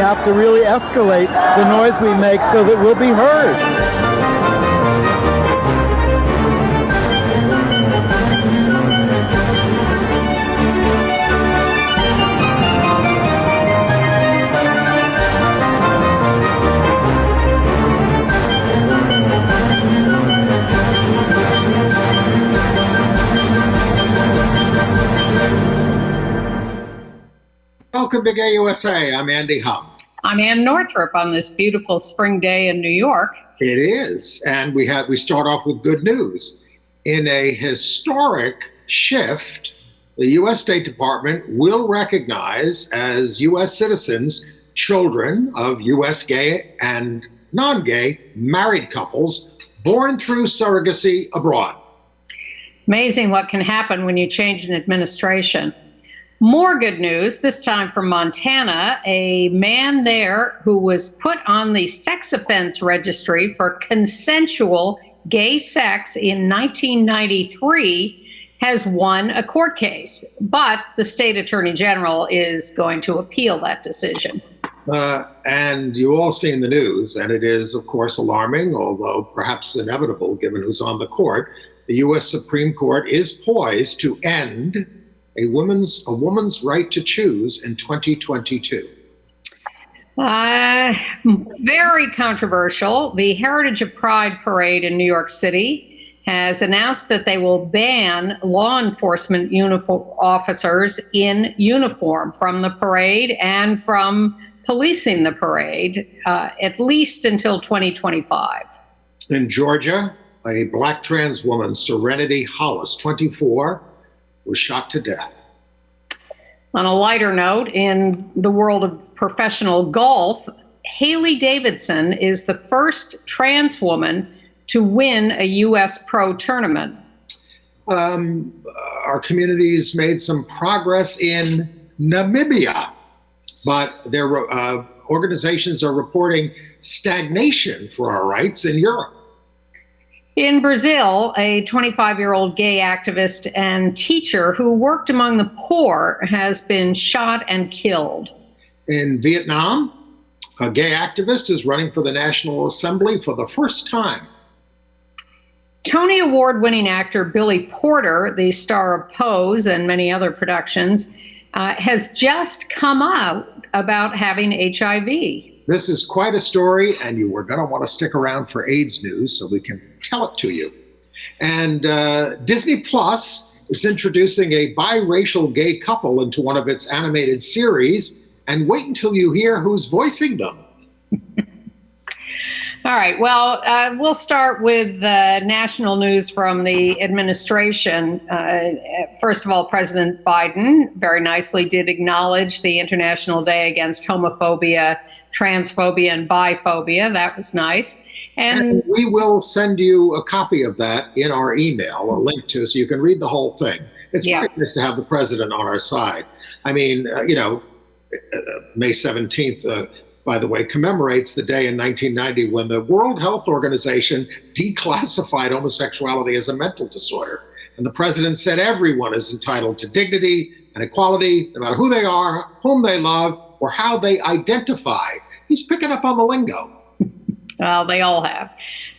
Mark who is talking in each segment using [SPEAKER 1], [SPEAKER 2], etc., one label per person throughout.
[SPEAKER 1] have to really escalate the noise we make so that we'll be heard.
[SPEAKER 2] Welcome to Gay USA. I'm Andy Hum.
[SPEAKER 3] I'm Ann Northrup on this beautiful spring day in New York.
[SPEAKER 2] It is, and we start off with good news. In a historic shift, the U.S. State Department will recognize as U.S. citizens children of U.S. gay and non-gay married couples born through surrogacy abroad.
[SPEAKER 3] Amazing what can happen when you change an administration. More good news, this time from Montana. A man there who was put on the sex offense registry for consensual gay sex in 1993 has won a court case, but the state attorney general is going to appeal that decision.
[SPEAKER 2] And you all seen the news, and it is, of course, alarming, although perhaps inevitable given who's on the court. The U.S. Supreme Court is poised to end a woman's right to choose in 2022.
[SPEAKER 3] Very controversial. The Heritage of Pride parade in New York City has announced that they will ban law enforcement officers in uniform from the parade and from policing the parade, at least until 2025.
[SPEAKER 2] In Georgia, a black trans woman, Serenity Hollis, 24, was shot to death.
[SPEAKER 3] On a lighter note, in the world of professional golf, Hailey Davidson is the first trans woman to win a U.S. pro tournament.
[SPEAKER 2] Our communities made some progress in Namibia, but their organizations are reporting stagnation for our rights in Europe.
[SPEAKER 3] In Brazil, a 25-year-old gay activist and teacher who worked among the poor has been shot and killed.
[SPEAKER 2] In Vietnam, a gay activist is running for the National Assembly for the first time.
[SPEAKER 3] Tony Award-winning actor Billy Porter, the star of Pose and many other productions, has just come out about having HIV.
[SPEAKER 2] This is quite a story, and you were going to want to stick around for AIDS news so we can tell it to you. And Disney Plus is introducing a biracial gay couple into one of its animated series, and wait until you hear who's voicing them.
[SPEAKER 3] All right, well, we'll start with national news from the administration. First of all, President Biden very nicely did acknowledge the International Day Against Homophobia, Transphobia, and Biphobia. That was nice.
[SPEAKER 2] And we will send you a copy of that in our email, a link to, so you can read the whole thing. It's very nice to have the president on our side. I mean, May 17th, by the way, commemorates the day in 1990 when the World Health Organization declassified homosexuality as a mental disorder. And the president said everyone is entitled to dignity and equality, no matter who they are, whom they love, or how they identify. He's picking up on the lingo.
[SPEAKER 3] Well, they all have.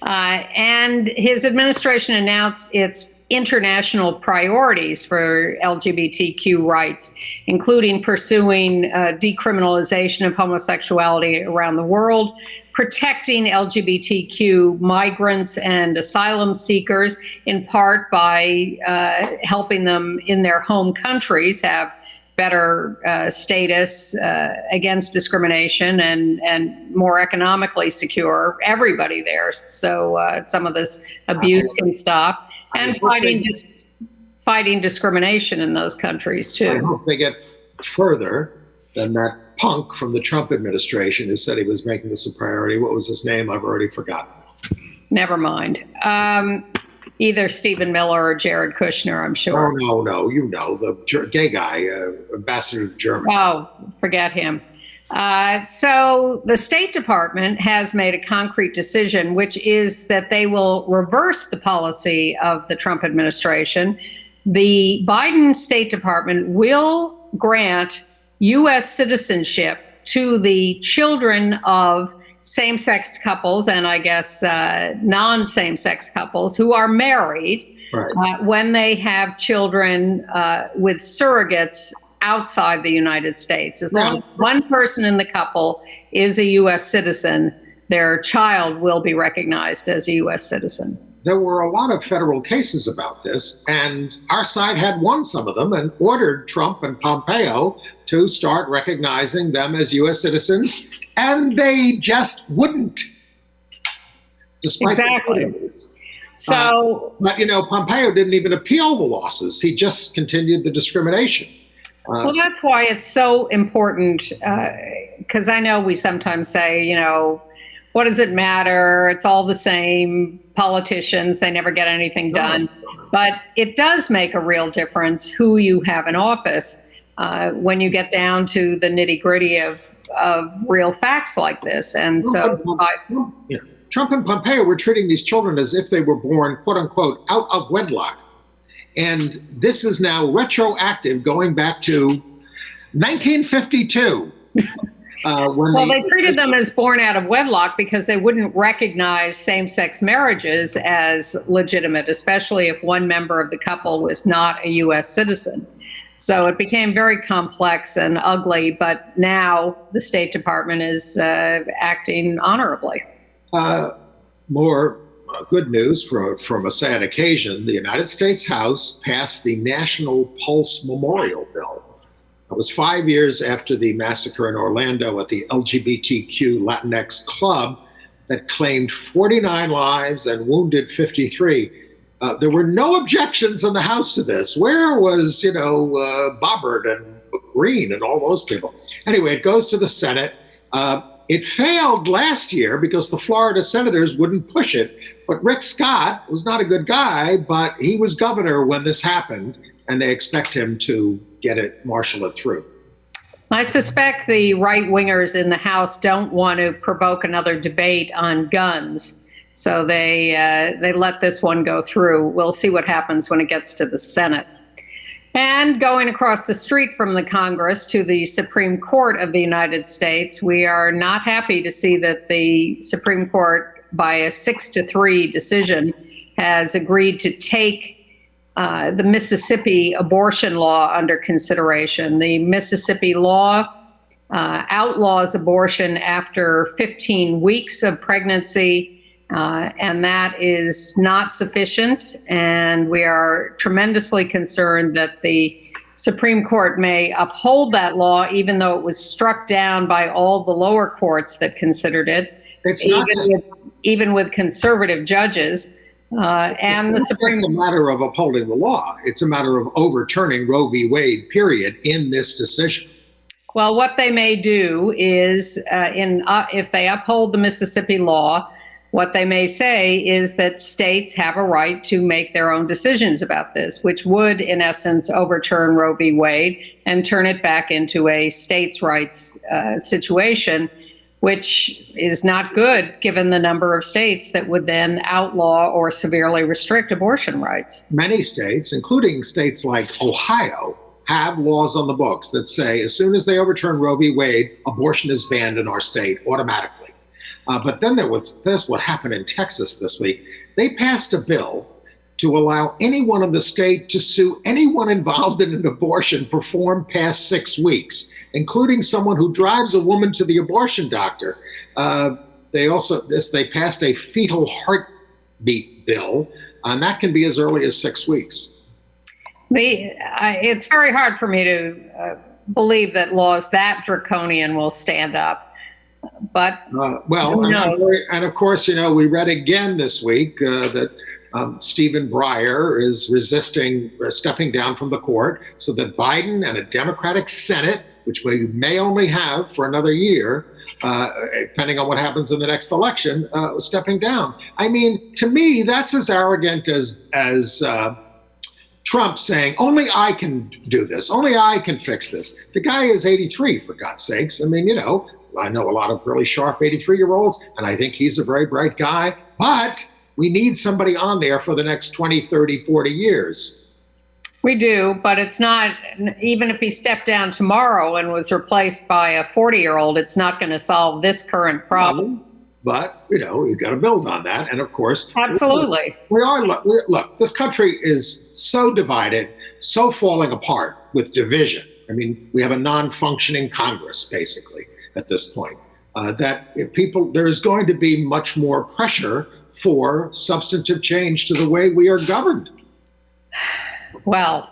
[SPEAKER 3] And his administration announced its international priorities for LGBTQ rights, including pursuing decriminalization of homosexuality around the world, protecting LGBTQ migrants and asylum seekers, in part by helping them in their home countries have better status against discrimination and more economically secure everybody there, so some of this abuse can stop. And fighting discrimination in those countries, too.
[SPEAKER 2] I hope they get further than that punk from the Trump administration who said he was making this a priority. What was his name? I've already forgotten.
[SPEAKER 3] Never mind. Either Stephen Miller or Jared Kushner, I'm sure.
[SPEAKER 2] Oh, no, you know, the gay guy, ambassador to Germany.
[SPEAKER 3] Oh, forget him. So the State Department has made a concrete decision, which is that they will reverse the policy of the Trump administration. The Biden State Department will grant U.S. citizenship to the children of same-sex couples and I guess non-same-sex couples who are married when they have children with surrogates outside the United States. As long as one person in the couple is a U.S. citizen, their child will be recognized as a U.S. citizen.
[SPEAKER 2] There were a lot of federal cases about this, and our side had won some of them and ordered Trump and Pompeo to start recognizing them as U.S. citizens, and they just wouldn't, despite
[SPEAKER 3] exactly. So,
[SPEAKER 2] but Pompeo didn't even appeal the losses; he just continued the discrimination.
[SPEAKER 3] Well, that's why it's so important, because I know we sometimes say, what does it matter? It's all the same. Politicians, they never get anything done. But it does make a real difference who you have in office when you get down to the nitty-gritty of real facts like this. And so
[SPEAKER 2] Trump and Pompeo were treating these children as if they were born, quote unquote, out of wedlock. And this is now retroactive, going back to 1952.
[SPEAKER 3] They treated them as born out of wedlock because they wouldn't recognize same-sex marriages as legitimate, especially if one member of the couple was not a U.S. citizen. So it became very complex and ugly, but now the State Department is acting honorably.
[SPEAKER 2] More good news from a sad occasion. The United States House passed the National Pulse Memorial Bill. It was 5 years after the massacre in Orlando at the LGBTQ Latinx club that claimed 49 lives and wounded 53. There were no objections in the House to this. Where was, Bobbert and Green and all those people? Anyway, it goes to the Senate. It failed last year because the Florida senators wouldn't push it. But Rick Scott was not a good guy, but he was governor when this happened, and they expect him to marshal it through.
[SPEAKER 3] I suspect the right-wingers in the House don't want to provoke another debate on guns, so they let this one go through. We'll see what happens when it gets to the Senate. And going across the street from the Congress to the Supreme Court of the United States, we are not happy to see that the Supreme Court, by a 6-3 decision, has agreed to take the Mississippi abortion law under consideration. The Mississippi law outlaws abortion after 15 weeks of pregnancy, and that is not sufficient. And we are tremendously concerned that the Supreme Court may uphold that law, even though it was struck down by all the lower courts that considered it, even with conservative judges. And the Supreme
[SPEAKER 2] It's a matter of upholding the law. It's a matter of overturning Roe v. Wade, period, in this decision.
[SPEAKER 3] Well, what they may do is, if they uphold the Mississippi law, what they may say is that states have a right to make their own decisions about this, which would, in essence, overturn Roe v. Wade and turn it back into a states' rights situation, which is not good given the number of states that would then outlaw or severely restrict abortion rights.
[SPEAKER 2] Many states, including states like Ohio, have laws on the books that say as soon as they overturn Roe v. Wade, abortion is banned in our state automatically. But then there's what happened in Texas this week. They passed a bill to allow anyone in the state to sue anyone involved in an abortion performed past 6 weeks, including someone who drives a woman to the abortion doctor. They passed a fetal heartbeat bill, and that can be as early as 6 weeks.
[SPEAKER 3] It's very hard for me to believe that laws that draconian will stand up. But who knows?
[SPEAKER 2] And of course, we read again this week that Stephen Breyer is resisting stepping down from the court, so that Biden and a Democratic Senate, which we may only have for another year, depending on what happens in the next election, stepping down. I mean, to me, that's as arrogant as Trump saying, only I can do this, only I can fix this. The guy is 83, for God's sakes. I mean, I know a lot of really sharp 83-year-olds, and I think he's a very bright guy, but we need somebody on there for the next 20, 30, 40 years.
[SPEAKER 3] We do, but it's not, even if he stepped down tomorrow and was replaced by a 40-year-old, it's not going to solve this current problem.
[SPEAKER 2] But, you've got to build on that. And of course,
[SPEAKER 3] absolutely.
[SPEAKER 2] Look, this country is so divided, so falling apart with division. I mean, we have a non-functioning Congress, basically, at this point, that there is going to be much more pressure for substantive change to the way we are governed.
[SPEAKER 3] Well,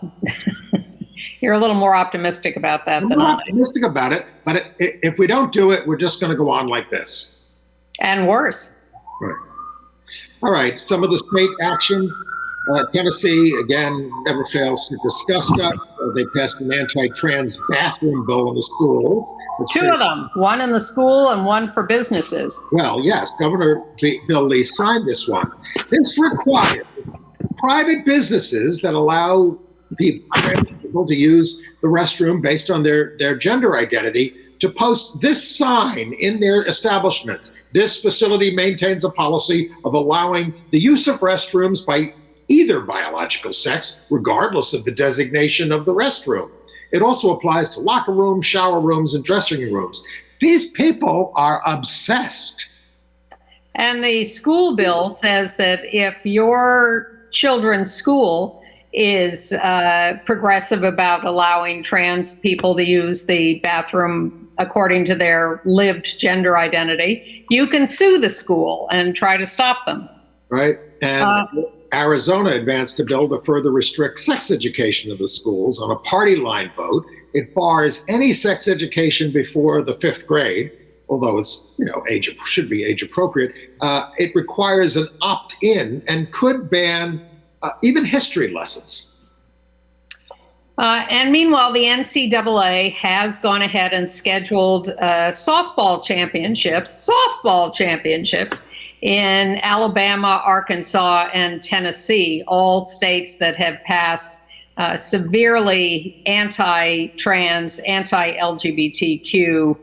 [SPEAKER 3] you're a little more optimistic about that than
[SPEAKER 2] I'm optimistic about it, but if we don't do it, we're just going to go on like this.
[SPEAKER 3] And worse.
[SPEAKER 2] Right. All right. Some of the state action. Tennessee, again, never fails to disgust us. They passed an anti-trans bathroom bill in the schools.
[SPEAKER 3] Two of them, one in the school and one for businesses.
[SPEAKER 2] Well, yes, Governor Bill Lee signed this one. This requires private businesses that allow people to use the restroom based on their gender identity to post this sign in their establishments. This facility maintains a policy of allowing the use of restrooms by either biological sex, regardless of the designation of the restroom. It also applies to locker rooms, shower rooms, and dressing rooms. These people are obsessed.
[SPEAKER 3] And the school bill says that if your children's school is progressive about allowing trans people to use the bathroom according to their lived gender identity, you can sue the school and try to stop them.
[SPEAKER 2] Right. And Arizona advanced a bill to further restrict sex education of the schools on a party line vote. It bars any sex education before the 5th grade, although it's should be age appropriate. It requires an opt-in and could ban even history lessons.
[SPEAKER 3] And meanwhile, the NCAA has gone ahead and scheduled softball championships in Alabama, Arkansas, and Tennessee, all states that have passed severely anti-trans, anti-LGBTQ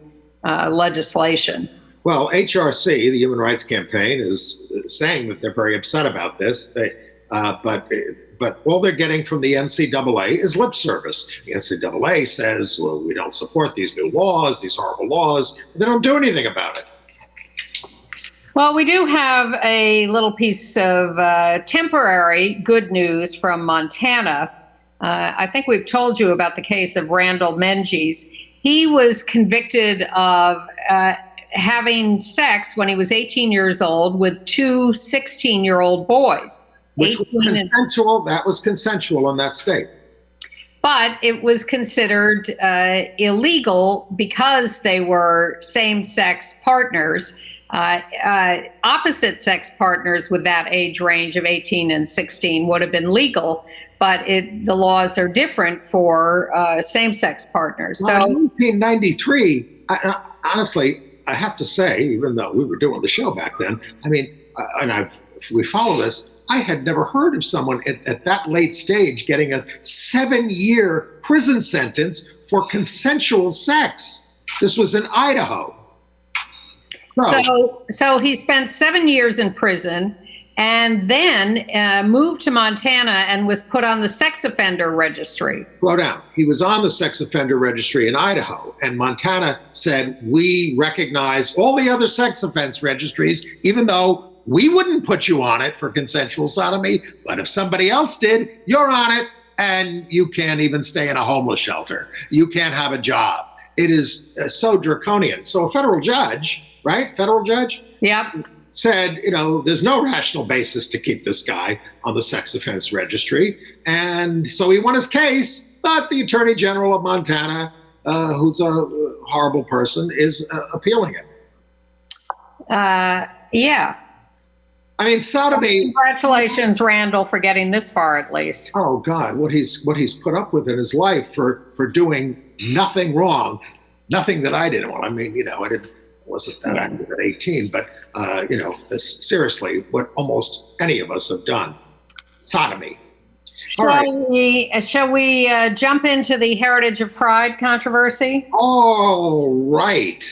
[SPEAKER 3] legislation.
[SPEAKER 2] Well, HRC, the Human Rights Campaign, is saying that they're very upset about this. But all they're getting from the NCAA is lip service. The NCAA says, well, we don't support these new laws, these horrible laws. They don't do anything about it.
[SPEAKER 3] Well, we do have a little piece of temporary good news from Montana. I think we've told you about the case of Randall Menges. He was convicted of having sex when he was 18 years old with two 16-year-old boys.
[SPEAKER 2] Which was consensual. That was consensual in that state.
[SPEAKER 3] But it was considered illegal because they were same-sex partners. Opposite-sex partners with that age range of 18 and 16 would have been legal, but the laws are different for same-sex partners.
[SPEAKER 2] Well, in 1993, honestly, I have to say, even though we were doing the show back then, I mean, we follow this, I had never heard of someone at that late stage getting a 7-year prison sentence for consensual sex. This was in Idaho.
[SPEAKER 3] So he spent 7 years in prison and then moved to Montana and was put on the sex offender registry.
[SPEAKER 2] Slow down. He was on the sex offender registry in Idaho, and Montana said, we recognize all the other sex offense registries, even though we wouldn't put you on it for consensual sodomy, but if somebody else did, you're on it, and you can't even stay in a homeless shelter. You can't have a job. It is so draconian. So a federal judge, right? Federal judge?
[SPEAKER 3] Yep.
[SPEAKER 2] Said, there's no rational basis to keep this guy on the sex offense registry. And so he won his case, but the Attorney General of Montana, who's a horrible person, is appealing it.
[SPEAKER 3] Yeah.
[SPEAKER 2] I mean, sodomy.
[SPEAKER 3] Congratulations, Randall, for getting this far, at least.
[SPEAKER 2] Oh God, what he's put up with in his life for doing nothing wrong, nothing that I did. Well, I mean, wasn't that active at 18, but seriously, what almost any of us have done, sodomy.
[SPEAKER 3] Shall we jump into the Heritage of Pride controversy?
[SPEAKER 2] All right.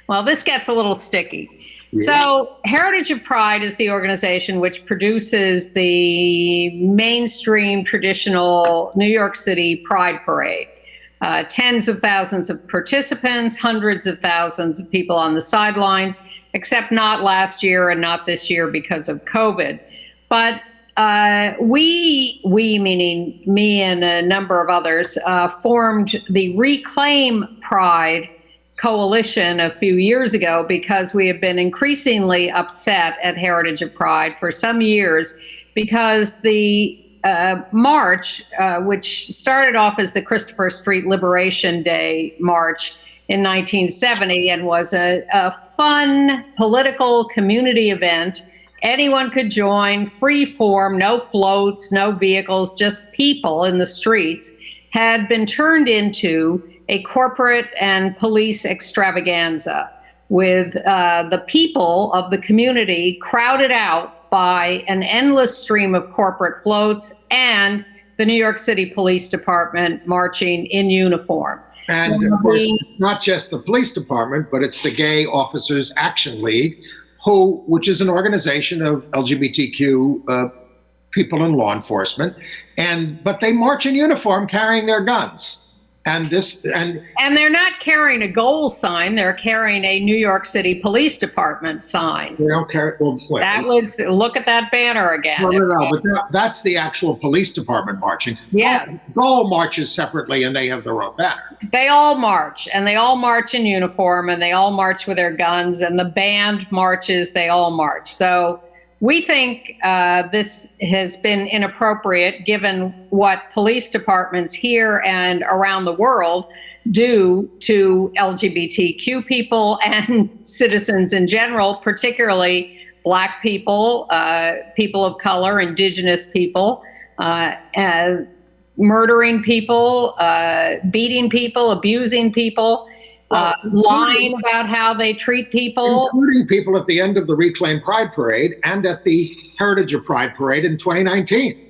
[SPEAKER 3] Well, this gets a little sticky. So Heritage of Pride is the organization which produces the mainstream traditional New York City Pride Parade. Tens of thousands of participants, hundreds of thousands of people on the sidelines, except not last year and not this year because of COVID. But we meaning me and a number of others, formed the Reclaim Pride Coalition a few years ago because we have been increasingly upset at Heritage of Pride for some years because the march, which started off as the Christopher Street Liberation Day March in 1970 and was a fun political community event. Anyone could join, free form, no floats, no vehicles, just people in the streets, had been turned into a corporate and police extravaganza with the people of the community crowded out by an endless stream of corporate floats and the New York City Police Department marching in uniform.
[SPEAKER 2] And of course, it's not just the police department, but it's the Gay Officers Action League, which is an organization of LGBTQ people in law enforcement, but they march in uniform carrying their guns. And
[SPEAKER 3] they're not carrying a goal sign; they're carrying a New York City Police Department sign.
[SPEAKER 2] They don't carry. Well, wait,
[SPEAKER 3] look at that banner again.
[SPEAKER 2] No, but that's the actual police department marching.
[SPEAKER 3] Yes,
[SPEAKER 2] Goal marches separately, and they have their own banner.
[SPEAKER 3] They all march, and they all march in uniform, and they all march with their guns, and the band marches. They all march. So we think this has been inappropriate given what police departments here and around the world do to LGBTQ people and citizens in general, particularly Black people, people of color, Indigenous people, murdering people, beating people, abusing people. Lying about how they treat people.
[SPEAKER 2] Including people at the end of the Reclaim Pride Parade and at the Heritage of Pride Parade in 2019.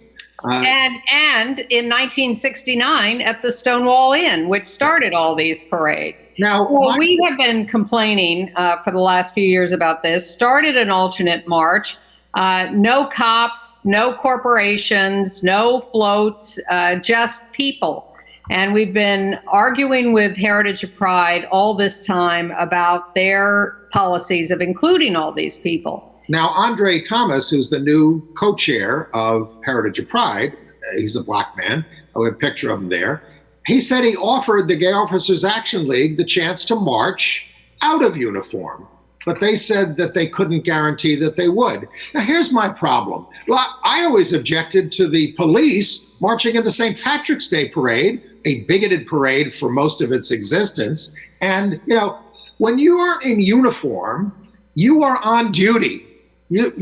[SPEAKER 3] And in 1969 at the Stonewall Inn, which started all these parades.
[SPEAKER 2] Now,
[SPEAKER 3] we have been complaining for the last few years about this, started an alternate march. No cops, no corporations, no floats, just people. And we've been arguing with Heritage of Pride all this time about their policies of including all these people.
[SPEAKER 2] Now, Andre Thomas, who's the new co-chair of Heritage of Pride, he's a Black man, I have a picture of him there. He said he offered the Gay Officers Action League the chance to march out of uniform, but they said that they couldn't guarantee that they would. Now, here's my problem. Well, I always objected to the police marching in the St. Patrick's Day parade, a bigoted parade for most of its existence. And, when you are in uniform, you are on duty. Look,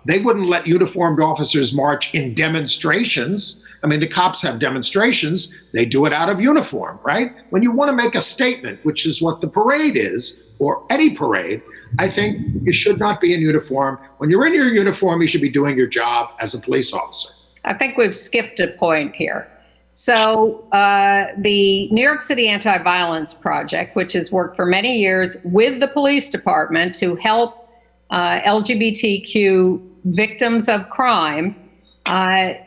[SPEAKER 2] they wouldn't let uniformed officers march in demonstrations. The cops have demonstrations. They do it out of uniform, right? When you want to make a statement, which is what the parade is, or any parade, I think you should not be in uniform. When you're in your uniform, you should be doing your job as a police officer.
[SPEAKER 3] I think we've skipped a point here. So the New York City Anti-Violence Project, which has worked for many years with the police department to help LGBTQ victims of crime,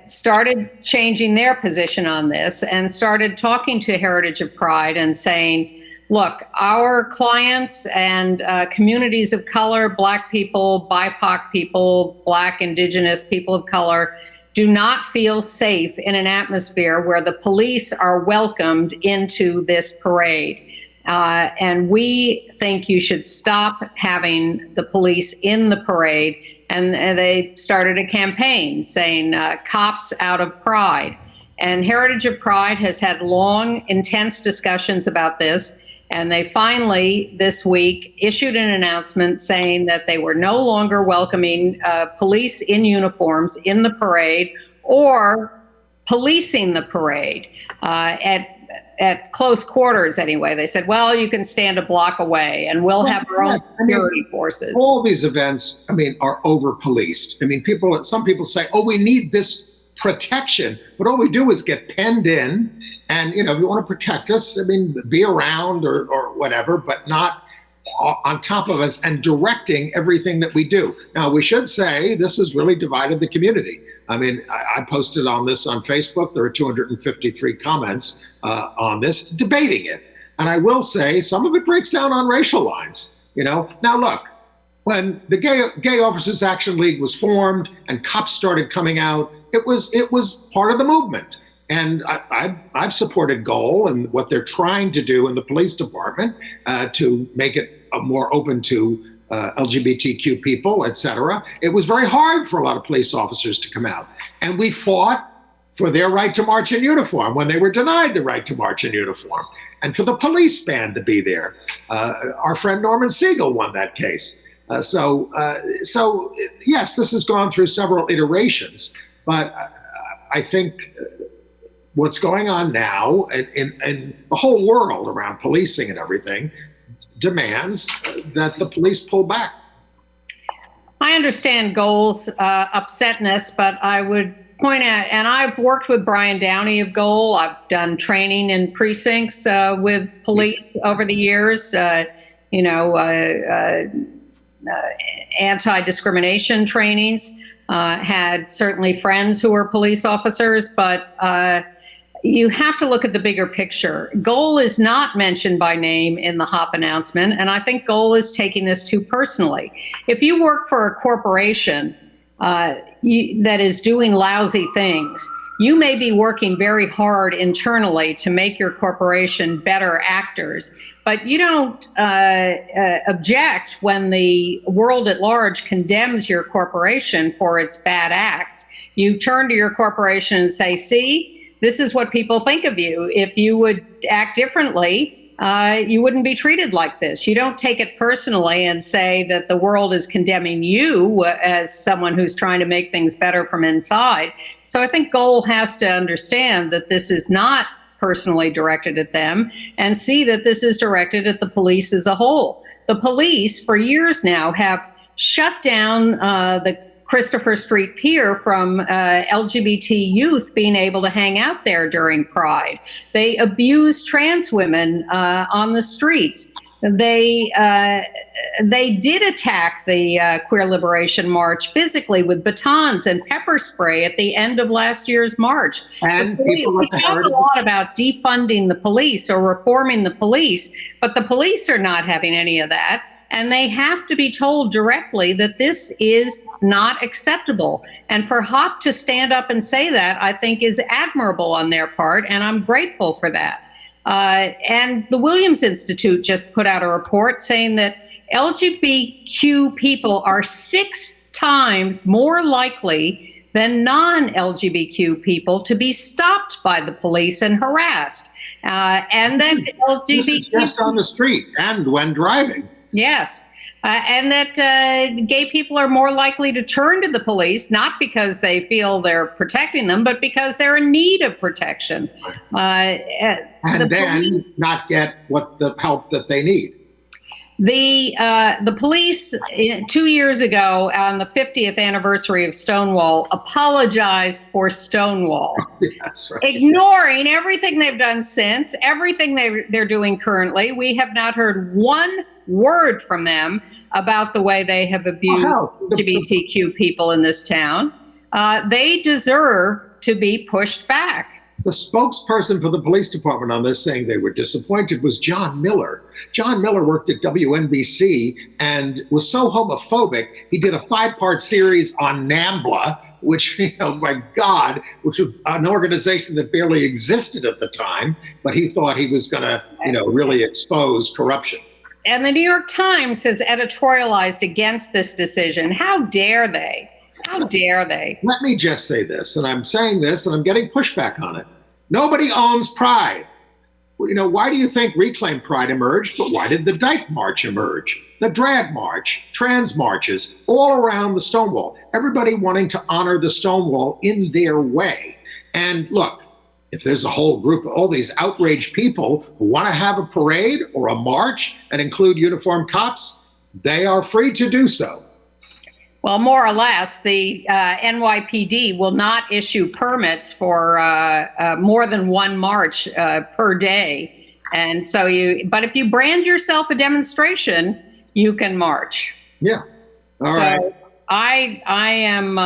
[SPEAKER 3] started changing their position on this and started talking to Heritage of Pride and saying, look, our clients and communities of color, Black people, BIPOC people, Black, Indigenous people of color, do not feel safe in an atmosphere where the police are welcomed into this parade. And we think you should stop having the police in the parade. And they started a campaign saying, cops out of Pride. And Heritage of Pride has had long, intense discussions about this. And they finally, this week, issued an announcement saying that they were no longer welcoming police in uniforms in the parade or policing the parade at close quarters anyway. They said, well, you can stand a block away and we'll have our own security forces.
[SPEAKER 2] All these events, are over-policed. Some people say, oh, we need this protection, but all we do is get penned in. And, if you want to protect us, be around or whatever, but not on top of us and directing everything that we do. Now, we should say this has really divided the community. I mean, I posted on this on Facebook. There are 253 comments on this debating it. And I will say some of it breaks down on racial lines. Now look, when the Gay Officers Action League was formed and cops started coming out, it was part of the movement. And I've supported Goal and what they're trying to do in the police department to make it more open to LGBTQ people, et cetera. It was very hard for a lot of police officers to come out. And we fought for their right to march in uniform when they were denied the right to march in uniform, and for the police band to be there. Our friend Norman Siegel won that case. So yes, this has gone through several iterations, but I think what's going on now in the whole world around policing and everything demands that the police pull back.
[SPEAKER 3] I understand Goal's upsetness, but I would point out, and I've worked with Brian Downey of Goal. I've done training in precincts with police over the years, anti-discrimination trainings, had certainly friends who were police officers, but you have to look at the bigger picture. Goal is not mentioned by name in the HOP announcement, and I think Goal is taking this too personally. If you work for a corporation that is doing lousy things, you may be working very hard internally to make your corporation better actors, but you don't object when the world at large condemns your corporation for its bad acts. You turn to your corporation and say, see, this is what people think of you. If you would act differently, you wouldn't be treated like this. You don't take it personally and say that the world is condemning you as someone who's trying to make things better from inside. So I think Goal has to understand that this is not personally directed at them and see that this is directed at the police as a whole. The police, for years now, have shut down the Christopher Street Pier from LGBT youth being able to hang out there during Pride. They abuse trans women on the streets. They did attack the Queer Liberation March physically with batons and pepper spray at the end of last year's march.
[SPEAKER 2] And
[SPEAKER 3] we talk a lot about defunding the police or reforming the police, but the police are not having any of that. And they have to be told directly that this is not acceptable. And for HOP to stand up and say that, I think is admirable on their part, and I'm grateful for that. And the Williams Institute just put out a report saying that LGBTQ people are 6 times more likely than non-LGBTQ people to be stopped by the police and harassed. And that
[SPEAKER 2] this is just on the street and when driving.
[SPEAKER 3] Yes. And that gay people are more likely to turn to the police, not because they feel they're protecting them, but because they're in need of protection.
[SPEAKER 2] And then not get the help that they need.
[SPEAKER 3] The police 2 years ago on the 50th anniversary of Stonewall apologized for Stonewall,
[SPEAKER 2] Yes, right.
[SPEAKER 3] Ignoring everything they've done since, everything they're doing currently. We have not heard one word from them about the way they have abused LGBTQ people in this town. They deserve to be pushed back.
[SPEAKER 2] The spokesperson for the police department on this, saying they were disappointed, was John Miller. John Miller worked at WNBC and was so homophobic, he did a 5-part series on NAMBLA, which, my God, which was an organization that barely existed at the time, but he thought he was going to, really expose corruption.
[SPEAKER 3] And the New York Times has editorialized against this decision. How dare they? How dare they?
[SPEAKER 2] Let me just say this, and I'm saying this, and I'm getting pushback on it. Nobody owns Pride. Why do you think Reclaim Pride emerged? But why did the Dyke March emerge? The Drag March, trans marches, all around the Stonewall. Everybody wanting to honor the Stonewall in their way. And look, if there's a whole group of all these outraged people who want to have a parade or a march and include uniformed cops, they are free to do so.
[SPEAKER 3] Well, more or less, the NYPD will not issue permits for more than one march per day. And so but if you brand yourself a demonstration, you can march.
[SPEAKER 2] Yeah. All right.
[SPEAKER 3] I am,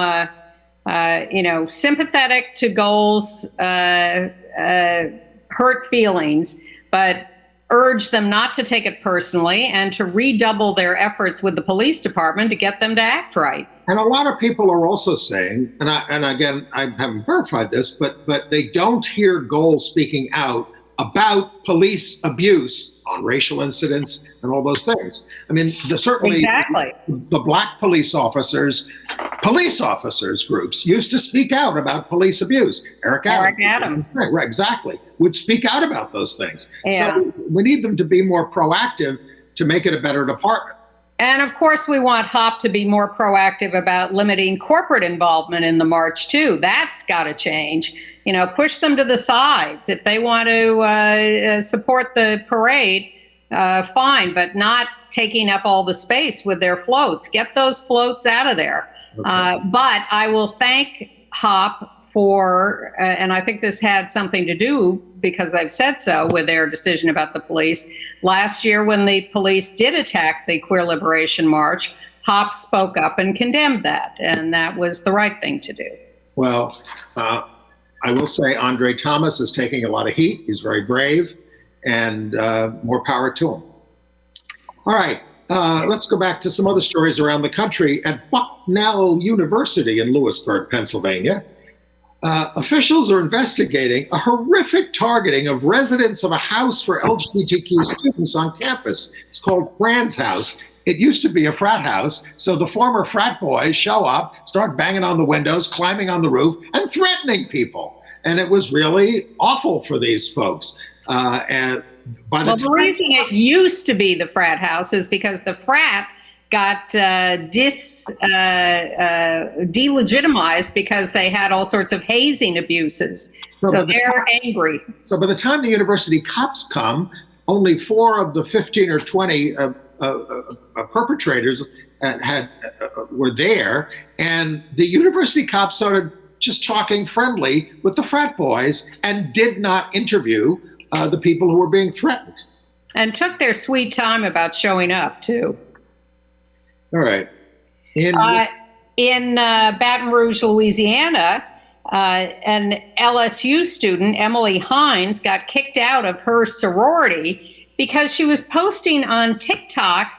[SPEAKER 3] sympathetic to Goals' hurt feelings, but urge them not to take it personally and to redouble their efforts with the police department to get them to act right.
[SPEAKER 2] And a lot of people are also saying, and again, I haven't verified this, but they don't hear Goals speaking out about police abuse on racial incidents and all those things. I mean, certainly
[SPEAKER 3] exactly.
[SPEAKER 2] The black police officers groups used to speak out about police abuse. Eric Adams. Right, exactly. Would speak out about those things.
[SPEAKER 3] Yeah.
[SPEAKER 2] So we need them to be more proactive to make it a better department.
[SPEAKER 3] And of course, we want HOP to be more proactive about limiting corporate involvement in the march, too. That's got to change. Push them to the sides. If they want to support the parade, fine, but not taking up all the space with their floats. Get those floats out of there. Okay. But I will thank HOP for, and I think this had something to do, because they've said so, with their decision about the police. Last year, when the police did attack the Queer Liberation March, HOP spoke up and condemned that, and that was the right thing to do. Well,
[SPEAKER 2] I will say Andre Thomas is taking a lot of heat. He's very brave, and more power to him. All right, let's go back to some other stories around the country. At Bucknell University in Lewisburg, Pennsylvania, officials are investigating a horrific targeting of residents of a house for LGBTQ students on campus. It's called Fran's House. It used to be a frat house, so the former frat boys show up, start banging on the windows, climbing on the roof, and threatening people. And it was really awful for these folks. The
[SPEAKER 3] reason it used to be the frat house is because the frat got delegitimized because they had all sorts of hazing abuses. So they're angry.
[SPEAKER 2] So by the time the university cops come, only 4 of the 15 or 20 perpetrators were there, and the university cops started just talking friendly with the frat boys and did not interview the people who were being threatened.
[SPEAKER 3] And took their sweet time about showing up, too.
[SPEAKER 2] All right.
[SPEAKER 3] In Baton Rouge, Louisiana, an LSU student, Emily Hines, got kicked out of her sorority because she was posting on TikTok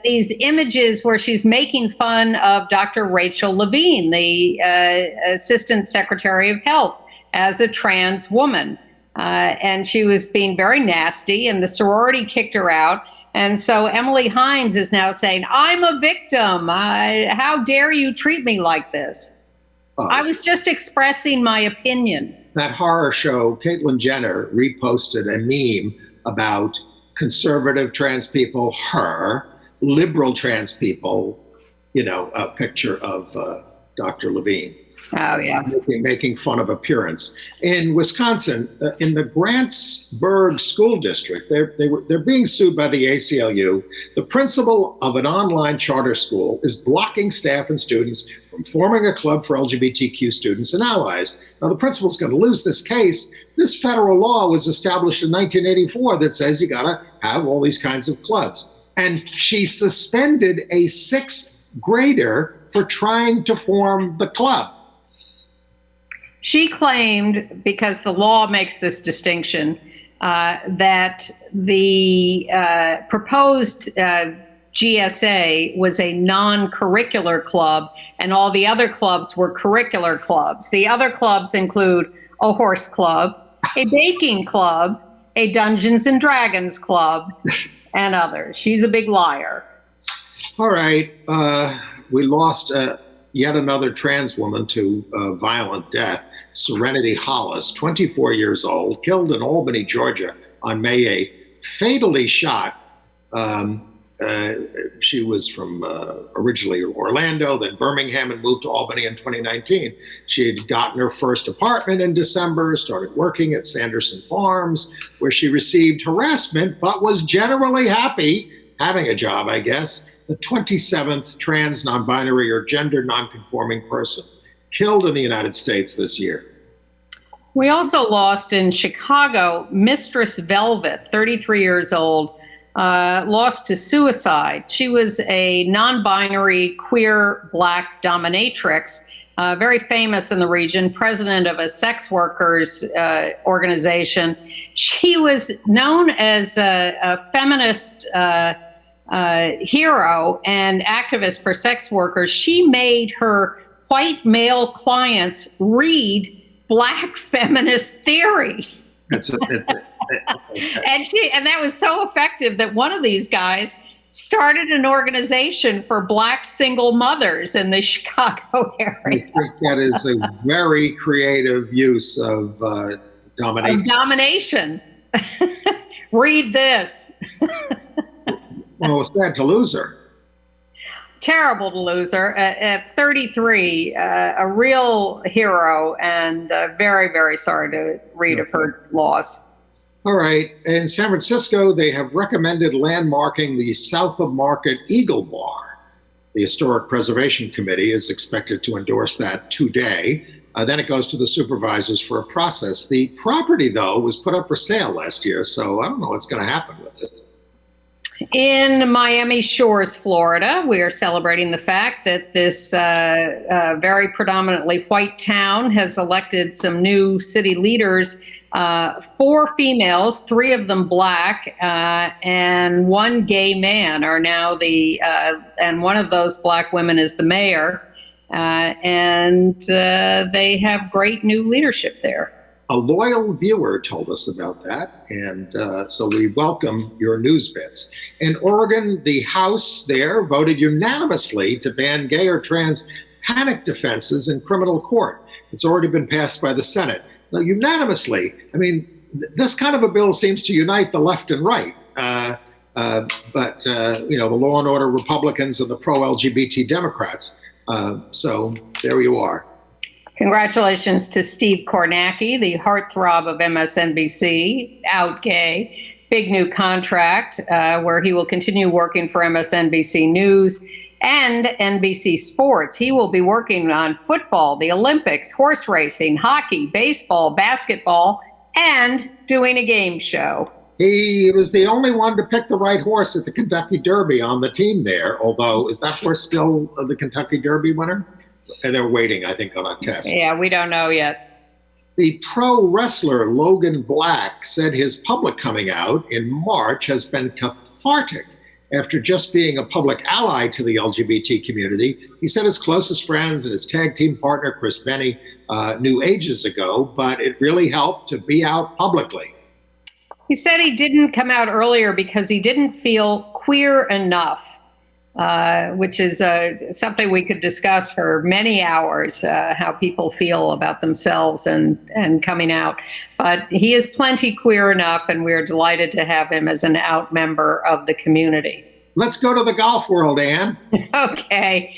[SPEAKER 3] these images where she's making fun of Dr. Rachel Levine, the Assistant Secretary of Health, as a trans woman. And she was being very nasty, and the sorority kicked her out. And so Emily Hines is now saying, I'm a victim. How dare you treat me like this? I was just expressing my opinion.
[SPEAKER 2] That horror show, Caitlyn Jenner reposted a meme about conservative trans people, her, liberal trans people, a picture of Dr. Levine.
[SPEAKER 3] Oh, yeah.
[SPEAKER 2] Making fun of appearance. In Wisconsin, in the Grantsburg School District, they're being sued by the ACLU. The principal of an online charter school is blocking staff and students from forming a club for LGBTQ students and allies. Now, the principal's going to lose this case. This federal law was established in 1984 that says you got to have all these kinds of clubs. And she suspended a 6th grader for trying to form the club.
[SPEAKER 3] She claimed, because the law makes this distinction, that the proposed GSA was a non-curricular club and all the other clubs were curricular clubs. The other clubs include a horse club, a baking club, a Dungeons and Dragons club, and others. She's a big liar.
[SPEAKER 2] All right. We lost yet another trans woman to violent death. Serenity Hollis, 24 years old, killed in Albany, Georgia on May 8th, fatally shot. She was from originally Orlando, then Birmingham, and moved to Albany in 2019. She had gotten her first apartment in December, started working at Sanderson Farms, where she received harassment, but was generally happy having a job, I guess. The 27th trans, non-binary, or gender non-conforming person killed in the United States this year.
[SPEAKER 3] We also lost in Chicago, Mistress Velvet, 33 years old, lost to suicide. She was a non-binary queer Black dominatrix, very famous in the region, president of a sex workers organization. She was known as a feminist hero and activist for sex workers. She made her white male clients read Black feminist theory. And that was so effective that one of these guys started an organization for Black single mothers in the Chicago area.
[SPEAKER 2] I think that is a very creative use of domination.
[SPEAKER 3] Domination. Read this.
[SPEAKER 2] Well, it's sad to lose her.
[SPEAKER 3] Terrible to lose her. At 33, a real hero, and very, very sorry to read of her loss.
[SPEAKER 2] All right. In San Francisco, they have recommended landmarking the South of Market Eagle Bar. The Historic Preservation Committee is expected to endorse that today. Then it goes to the supervisors for a process. The property, though, was put up for sale last year, so I don't know what's going to happen with it.
[SPEAKER 3] In Miami Shores, Florida, we are celebrating the fact that this very predominantly white town has elected some new city leaders, 4 females, 3 of them Black, and 1 gay man are now and one of those Black women is the mayor, and they have great new leadership there.
[SPEAKER 2] A loyal viewer told us about that, and so we welcome your news bits. In Oregon, the House there voted unanimously to ban gay or trans panic defenses in criminal court. It's already been passed by the Senate. Now, unanimously, I mean, this kind of a bill seems to unite the left and right. But the law and order Republicans and the pro-LGBT Democrats. So there you are.
[SPEAKER 3] Congratulations to Steve Kornacki, the heartthrob of MSNBC, out gay. Big new contract where he will continue working for MSNBC News and NBC Sports. He will be working on football, the Olympics, horse racing, hockey, baseball, basketball, and doing a game show.
[SPEAKER 2] He was the only one to pick the right horse at the Kentucky Derby on the team there, although is that horse still the Kentucky Derby winner? And they're waiting, I think, on a test.
[SPEAKER 3] Yeah, we don't know yet.
[SPEAKER 2] The pro wrestler Logan Black said his public coming out in March has been cathartic after just being a public ally to the LGBT community. He said his closest friends and his tag team partner, Chris Benny, knew ages ago, but it really helped to be out publicly.
[SPEAKER 3] He said he didn't come out earlier because he didn't feel queer enough. Which is something we could discuss for many hours, how people feel about themselves and coming out. But he is plenty queer enough, and we're delighted to have him as an out member of the community.
[SPEAKER 2] Let's go to the golf world, Ann.
[SPEAKER 3] Okay.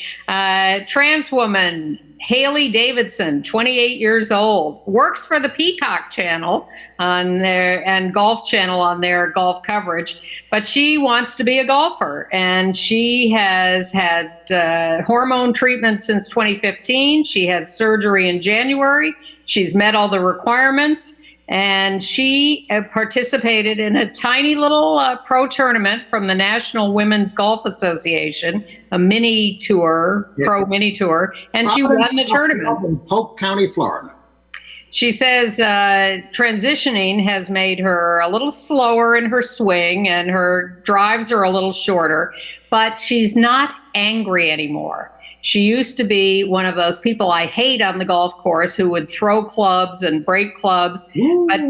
[SPEAKER 3] Trans woman Hailey Davidson, 28 years old, works for the Peacock channel on their and Golf Channel on their golf coverage, but she wants to be a golfer, and she has had hormone treatment since 2015. She had surgery in January. She's met all the requirements, and she participated in a tiny little pro tournament from the National Women's Golf Association, a mini tour, pro mini tour, and she won the tournament.
[SPEAKER 2] In Polk County, Florida.
[SPEAKER 3] She says transitioning has made her a little slower in her swing, and her drives are a little shorter, but she's not angry anymore. She used to be one of those people I hate on the golf course who would throw clubs and break clubs. Ooh. But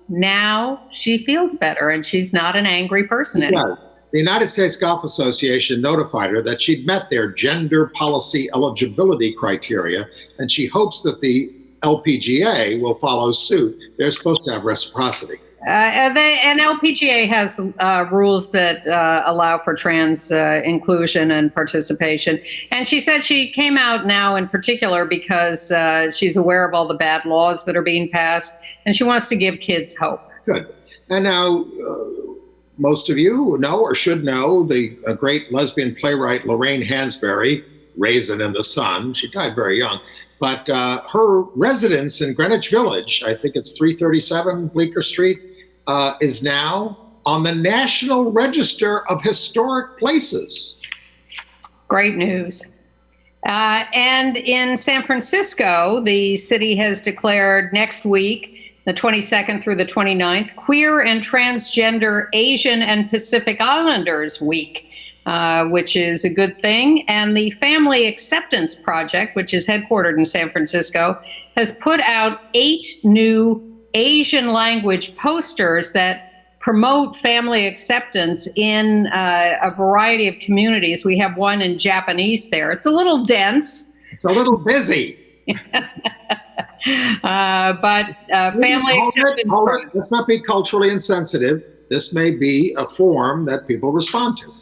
[SPEAKER 3] now she feels better, and she's not an angry person anymore.
[SPEAKER 2] The United States Golf Association notified her that she'd met their gender policy eligibility criteria, and she hopes that the LPGA will follow suit. They're supposed to have reciprocity.
[SPEAKER 3] And LPGA has rules that allow for trans inclusion and participation. And she said she came out now in particular because she's aware of all the bad laws that are being passed, and she wants to give kids hope.
[SPEAKER 2] Good. And now, most of you know or should know the great lesbian playwright Lorraine Hansberry, Raisin in the Sun. She died very young. But her residence in Greenwich Village, I think it's 337 Bleecker Street, is now on the National Register of Historic Places.
[SPEAKER 3] Great news. And in San Francisco, the city has declared next week, the 22nd through the 29th, Queer and Transgender Asian and Pacific Islanders Week, which is a good thing. And the Family Acceptance Project, which is headquartered in San Francisco, has put out 8 new Asian language posters that promote family acceptance in a variety of communities. We have one in Japanese there. It's a little dense.
[SPEAKER 2] It's a little busy.
[SPEAKER 3] But family acceptance.
[SPEAKER 2] Let's not be culturally insensitive. This may be a form that people respond to.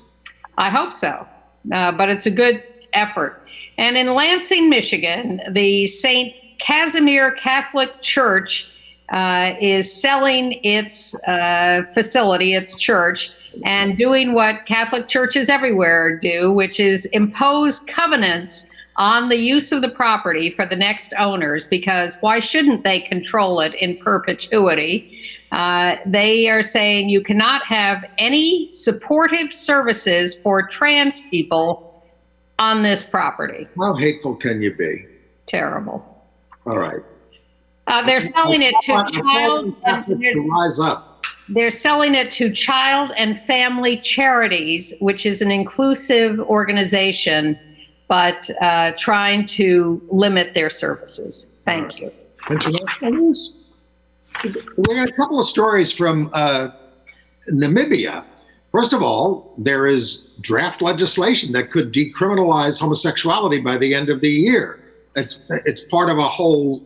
[SPEAKER 3] I hope so. But it's a good effort. And in Lansing, Michigan, the St. Casimir Catholic Church is selling its facility, its church, and doing what Catholic churches everywhere do, which is impose covenants on the use of the property for the next owners, because why shouldn't they control it in perpetuity? They are saying you cannot have any supportive services for trans people on this property.
[SPEAKER 2] How hateful can you be?
[SPEAKER 3] Terrible.
[SPEAKER 2] All right.
[SPEAKER 3] They're selling it to child.
[SPEAKER 2] Rise up.
[SPEAKER 3] They're selling it to Child and Family Charities, which is an inclusive organization, but trying to limit their services. Thank you.
[SPEAKER 2] International news. We got a couple of stories from Namibia. First of all, there is draft legislation that could decriminalize homosexuality by the end of the year. It's part of a whole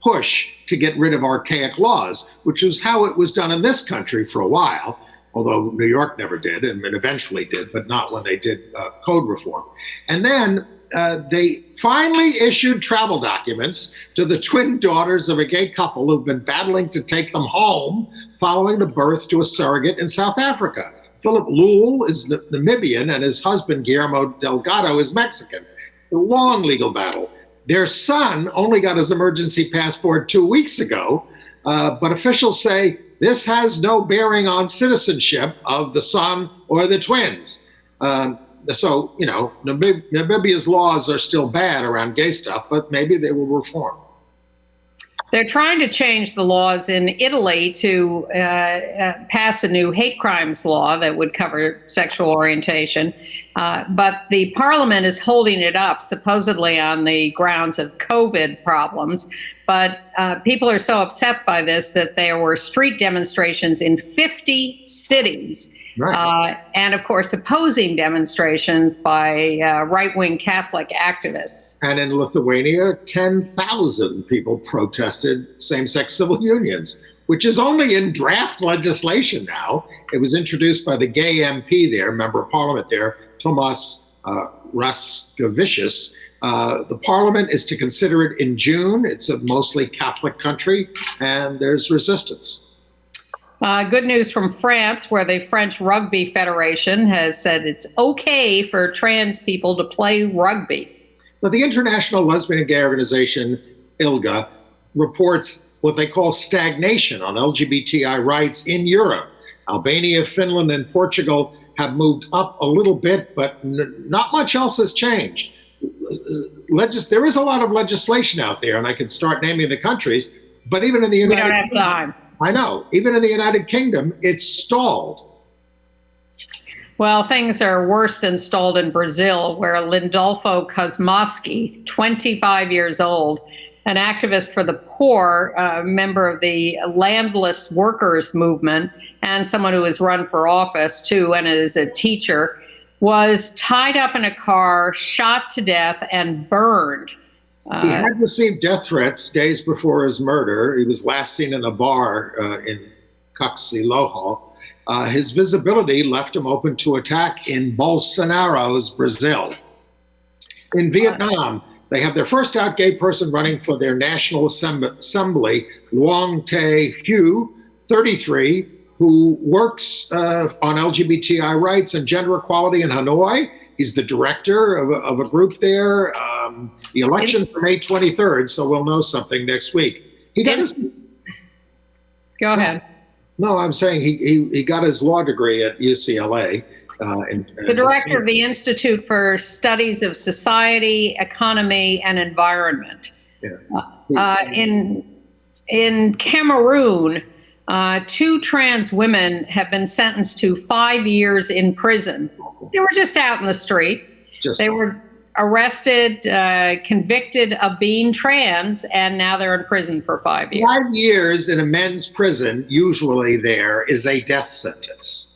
[SPEAKER 2] push to get rid of archaic laws, which is how it was done in this country for a while, although New York never did, and eventually did, but not when they did code reform. And then they finally issued travel documents to the twin daughters of a gay couple who've been battling to take them home following the birth to a surrogate in South Africa. Philip Lul is Namibian, and his husband, Guillermo Delgado, is Mexican. A long legal battle. Their son only got his emergency passport 2 weeks ago, but officials say this has no bearing on citizenship of the son or the twins. So, you know, Namibia's laws are still bad around gay stuff, but maybe they will reform.
[SPEAKER 3] They're trying to change the laws in Italy to pass a new hate crimes law that would cover sexual orientation. But the parliament is holding it up, supposedly on the grounds of COVID problems. But people are so upset by this that there were street demonstrations in 50 cities. Right. And of course, opposing demonstrations by right-wing Catholic activists.
[SPEAKER 2] And in Lithuania, 10,000 people protested same-sex civil unions, which is only in draft legislation now. It was introduced by the gay MP there, member of parliament there, Tomas Raskevicius. The parliament is to consider it in June. It's a mostly Catholic country, and there's resistance.
[SPEAKER 3] Good news from France, where the French Rugby Federation has said it's okay for trans people to play rugby.
[SPEAKER 2] But the International Lesbian and Gay Organization, ILGA, reports what they call stagnation on LGBTI rights in Europe. Albania, Finland, and Portugal have moved up a little bit, but not much else has changed. There is a lot of legislation out there, and I could start naming the countries, but even in the United
[SPEAKER 3] Kingdom, we don't have time.
[SPEAKER 2] I know. Even in the United Kingdom, it's stalled.
[SPEAKER 3] Well, things are worse than stalled in Brazil, where Lindolfo Kosmowski, 25 years old, an activist for the poor, member of the landless workers movement, and someone who has run for office too, and is a teacher, was tied up in a car, shot to death, and burned.
[SPEAKER 2] He had received death threats days before his murder. He was last seen in a bar in Caxiloho. His visibility left him open to attack in Bolsonaro's Brazil. In Vietnam, they have their first out gay person running for their National Assembly, Luong Tae Hue, 33, who works on LGBTI rights and gender equality in Hanoi. He's the director of a group there. The election's for May 23rd, so we'll know something next week.
[SPEAKER 3] Go ahead.
[SPEAKER 2] No, I'm saying he got his law degree at UCLA.
[SPEAKER 3] The director of the Institute for Studies of Society, Economy, and Environment.
[SPEAKER 2] Yeah.
[SPEAKER 3] In Cameroon, 2 trans women have been sentenced to 5 years in prison. They were just out in the streets. They were arrested, convicted of being trans, and now they're in prison for 5 years.
[SPEAKER 2] 5 years in a men's prison, usually there, is a death sentence.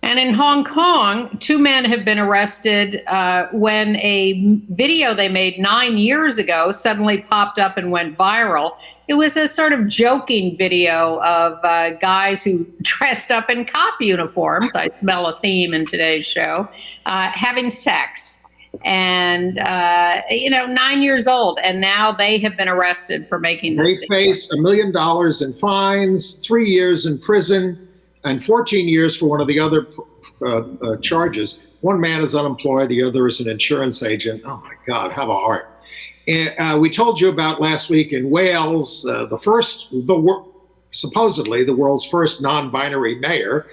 [SPEAKER 3] And in Hong Kong, 2 men have been arrested when a video they made 9 years ago suddenly popped up and went viral. It was a sort of joking video of guys who dressed up in cop uniforms, I smell a theme in today's show, having sex. And, 9 years old, and now they have been arrested for making this.
[SPEAKER 2] They face $1 million in fines, 3 years in prison, and 14 years for one of the other charges. One man is unemployed, the other is an insurance agent. Oh my God, have a heart. And we told you about last week in Wales, supposedly the world's first non-binary mayor.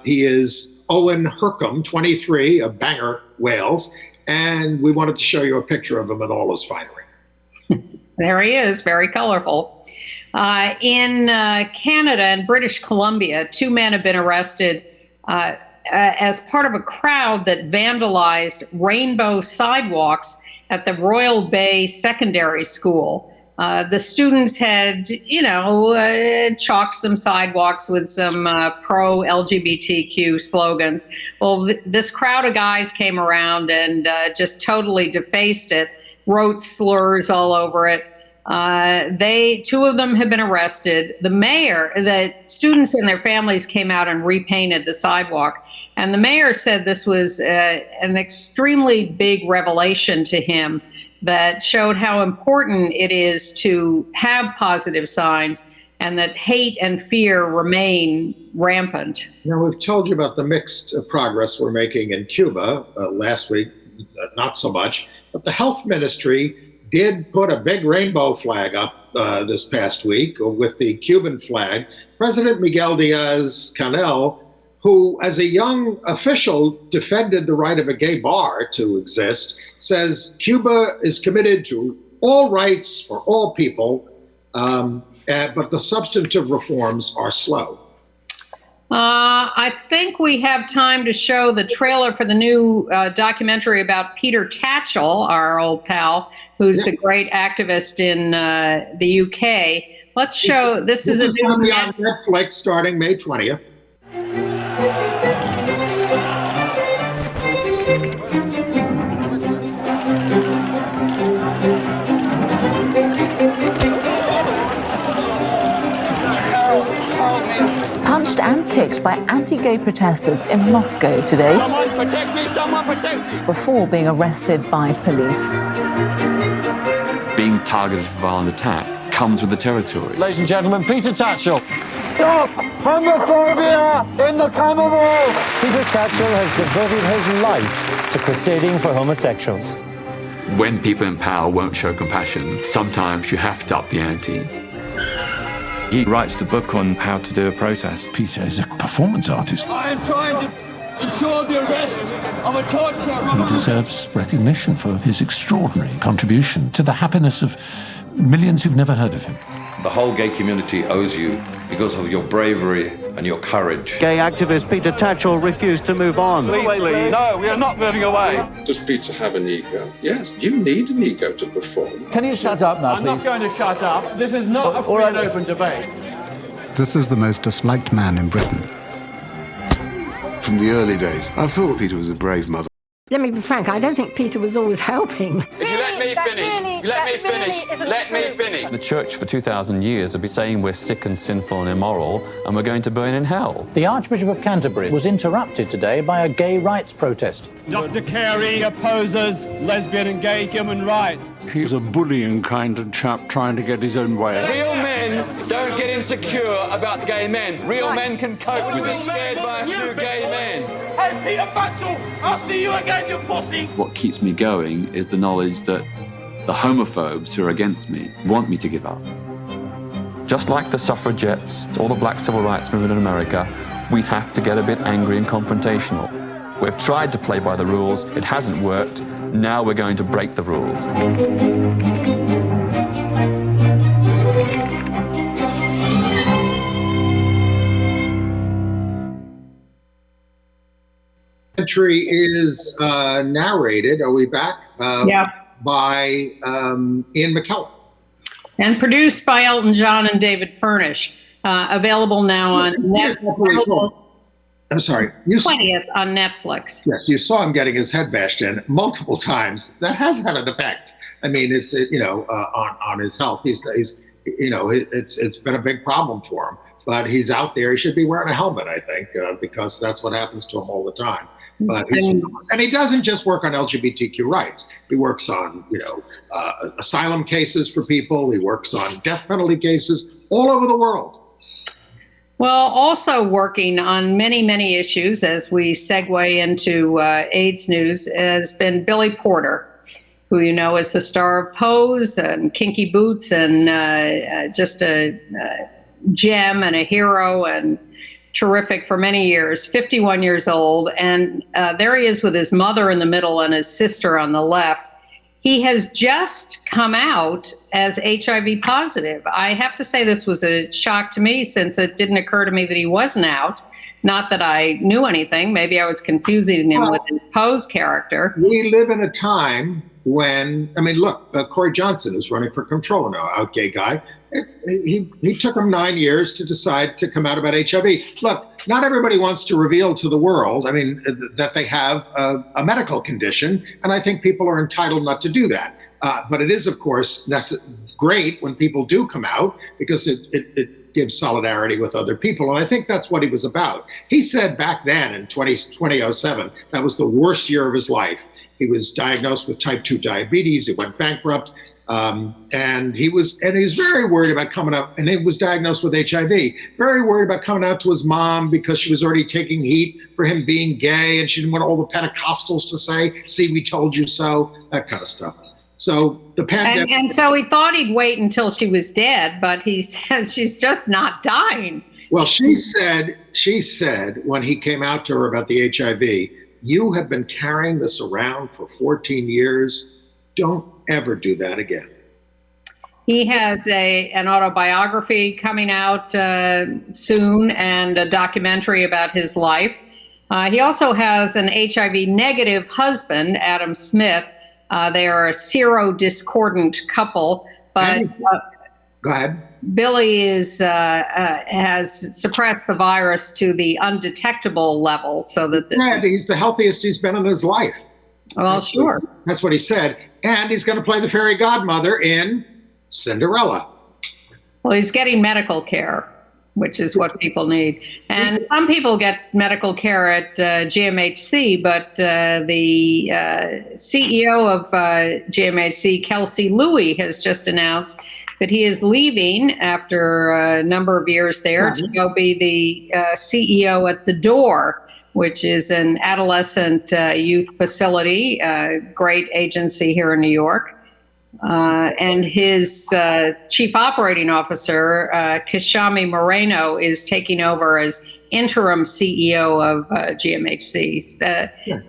[SPEAKER 2] He is Owen Hurcomb, 23, of Bangor, Wales. And we wanted to show you a picture of him in all his finery.
[SPEAKER 3] There he is, very colorful. In Canada and British Columbia, 2 men have been arrested as part of a crowd that vandalized rainbow sidewalks at the Royal Bay Secondary School. The students had, chalked some sidewalks with some pro-LGBTQ slogans. Well, this crowd of guys came around and just totally defaced it, wrote slurs all over it. 2 of them have been arrested. The students and their families came out and repainted the sidewalk. And the mayor said this was an extremely big revelation to him that showed how important it is to have positive signs and that hate and fear remain rampant.
[SPEAKER 2] Now, we've told you about the mixed progress we're making in Cuba last week, not so much, but the health ministry did put a big rainbow flag up this past week with the Cuban flag. President Miguel Diaz-Canel, who as a young official defended the right of a gay bar to exist, says Cuba is committed to all rights for all people, but the substantive reforms are slow.
[SPEAKER 3] I think we have time to show the trailer for the new documentary about Peter Tatchell, our old pal, who's the great activist in the UK. Let's show, this is
[SPEAKER 2] going to be on Netflix starting May 20th.
[SPEAKER 4] Punched and kicked by anti-gay protesters in Moscow today.
[SPEAKER 5] Someone protect me, someone protect me!
[SPEAKER 4] Before being arrested by police.
[SPEAKER 6] Being targeted for violent attack comes with the territory.
[SPEAKER 7] Ladies and gentlemen, Peter Tatchell.
[SPEAKER 8] Stop homophobia in the Commonwealth!
[SPEAKER 7] Peter Tatchell has devoted his life to crusading for homosexuals.
[SPEAKER 6] When people in power won't show compassion, sometimes you have to up the ante.
[SPEAKER 9] He writes the book on how to do a protest.
[SPEAKER 10] Peter is a performance artist.
[SPEAKER 5] I am trying to ensure the arrest of a torturer.
[SPEAKER 10] He deserves recognition for his extraordinary contribution to the happiness of millions who've never heard of him.
[SPEAKER 11] The whole gay community owes you because of your bravery and your courage.
[SPEAKER 12] Gay activist Peter Tatchell refused to move on.
[SPEAKER 5] Please. No, we are not moving away.
[SPEAKER 13] Does Peter have an ego? Yes, you need an ego to perform.
[SPEAKER 7] Can you shut up now, please?
[SPEAKER 5] I'm not going to shut up. This is not a free and open debate.
[SPEAKER 14] This is the most disliked man in Britain.
[SPEAKER 15] From the early days, I thought Peter was a brave mother.
[SPEAKER 16] Let me be frank, I don't think Peter was always helping.
[SPEAKER 5] If you let me finish, let me finish.
[SPEAKER 6] The church for 2,000 years have been saying we're sick and sinful and immoral and we're going to burn in hell.
[SPEAKER 7] The Archbishop of Canterbury was interrupted today by a gay rights protest.
[SPEAKER 5] Dr. Carey opposes lesbian and gay human rights.
[SPEAKER 10] He's a bullying kind of chap trying to get his own way.
[SPEAKER 5] Real men don't get insecure about gay men. Real men can cope with it. Scared by a few gay men. Hey, Peter Tatchell, I'll see you again, you pussy.
[SPEAKER 6] What keeps me going is the knowledge that the homophobes who are against me want me to give up. just like the suffragettes, all the black civil rights movement in America, we have to get a bit angry and confrontational. We've tried to play by the rules, it hasn't worked, now we're going to break the rules.
[SPEAKER 2] Entry is narrated, are we back? By Ian McKellen.
[SPEAKER 3] And produced by Elton John and David Furnish. Available now on Netflix.
[SPEAKER 2] I'm sorry.
[SPEAKER 3] 20th on Netflix.
[SPEAKER 2] Yes, you saw him getting his head bashed in multiple times. That has had an effect. I mean, it's on his health. He's it's been a big problem for him. But he's out there. He should be wearing a helmet, I think, because that's what happens to him all the time. But and he doesn't just work on LGBTQ rights. He works on asylum cases for people. He works on death penalty cases all over the world.
[SPEAKER 3] Well, also working on many, many issues as we segue into AIDS news has been Billy Porter, who you know is the star of Pose and Kinky Boots and just a gem and a hero and terrific for many years, 51 years old. And there he is with his mother in the middle and his sister on the left. He has just come out as HIV positive. I have to say this was a shock to me since it didn't occur to me that he wasn't out. Not that I knew anything. Maybe I was confusing him with his Pose character.
[SPEAKER 2] We live in a time when, I mean, look, Corey Johnson is running for comptroller now, out gay guy. He took him 9 years to decide to come out about HIV. Look, not everybody wants to reveal to the world, I mean, that they have a medical condition, and I think people are entitled not to do that. But it is, of course, great when people do come out because it gives solidarity with other people, and I think that's what he was about. He said back then in 2007, that was the worst year of his life. He was diagnosed with type 2 diabetes, he went bankrupt, and he was very worried about coming up, and he was diagnosed with HIV, very worried about coming out to his mom because she was already taking heat for him being gay, and she didn't want all the Pentecostals to say, see, we told you so, that kind of stuff. So the pandemic.
[SPEAKER 3] And so he thought he'd wait until she was dead, but he says she's just not dying.
[SPEAKER 2] Well, she said when he came out to her about the HIV, you have been carrying this around for 14 years. Don't ever do that again.
[SPEAKER 3] He has an autobiography coming out soon and a documentary about his life. He also has an HIV negative husband, Adam Smith. They are a sero-discordant couple, but
[SPEAKER 2] go ahead.
[SPEAKER 3] Billy has suppressed the virus to the undetectable level, so that
[SPEAKER 2] he's the healthiest he's been in his life.
[SPEAKER 3] Well, sure.
[SPEAKER 2] That's what he said. And he's going to play the fairy godmother in Cinderella.
[SPEAKER 3] Well, he's getting medical care, which is what people need. And some people get medical care at GMHC, but the CEO of GMHC, Kelsey Louis, has just announced that he is leaving after a number of years there to go be the CEO at The Door, which is an adolescent youth facility, a great agency here in New York. And his chief operating officer, Kishami Moreno, is taking over as interim CEO of GMHC.